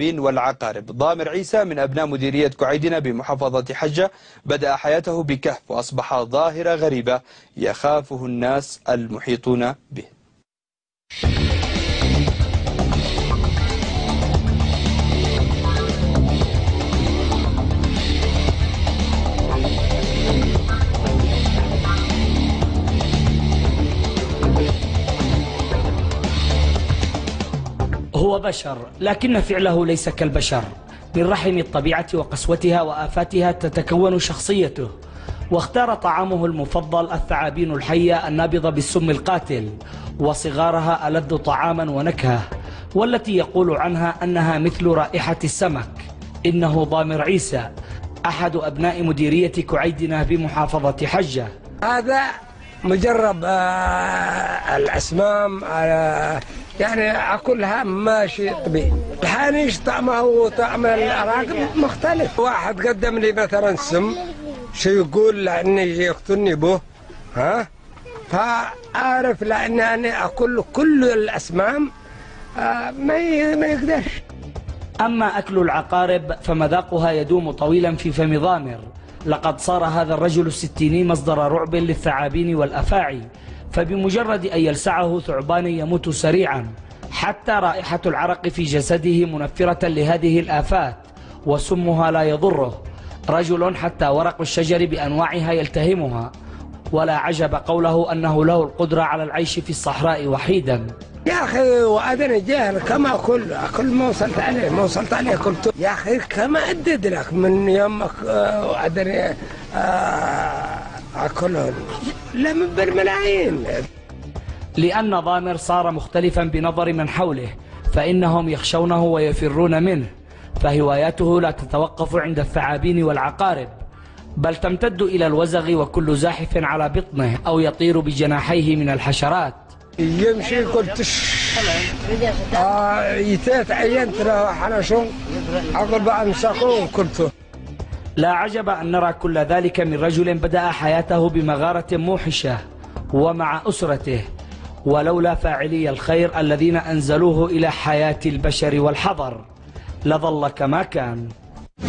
والعقارب. ضامر عيسى من أبناء مديرية كعيدنا بمحافظة حجة بدأ حياته بكهف وأصبح ظاهرة غريبة يخافه الناس المحيطون به. هو بشر، لكن فعله ليس كالبشر. من رحم الطبيعة وقسوتها وآفاتها تتكون شخصيته، واختار طعامه المفضل الثعابين الحية النابضة بالسم القاتل، وصغارها ألذ طعاما ونكهة، والتي يقول عنها أنها مثل رائحة السمك. إنه ضامر عيسى أحد أبناء مديرية كعيدنا بمحافظة حجة. هذا مجرب الأسمام يعني أكلها ماشي طبيعي. الحانيش طعمه وطعم العراقب مختلف. واحد قدم لي مثلا سم شو يقول لأني يقتلني به فأعرف لأني أكل كل الأسمام ما يقدرش. أما أكل العقارب فمذاقها يدوم طويلا في فم ضامر. لقد صار هذا الرجل الستيني مصدر رعب للثعابين والأفاعي، فبمجرد أن يلسعه ثعبان يموت سريعا، حتى رائحة العرق في جسده منفرة لهذه الآفات، وسمها لا يضره. رجل حتى ورق الشجر بأنواعها يلتهمها، ولا عجب قوله أنه له القدرة على العيش في الصحراء وحيدا. يا أخي وأنا جاهل كما أكل ما وصلت عليه كلته. يا أخي كما أدد لك من يومك وأدري أكلهم لمن بالملايين. لأن ضامر صار مختلفا بنظر من حوله، فإنهم يخشونه ويفرون منه، فهواياته لا تتوقف عند الثعابين والعقارب، بل تمتد إلى الوزغ وكل زاحف على بطنه أو يطير بجناحيه من الحشرات. يمشي قلت يتات عينت له حنشون عقب أمسكوه كلته. لا عجب أن نرى كل ذلك من رجل بدأ حياته بمغارة موحشة ومع أسرته، ولولا فاعلي الخير الذين أنزلوه إلى حياة البشر والحضر لظل كما كان.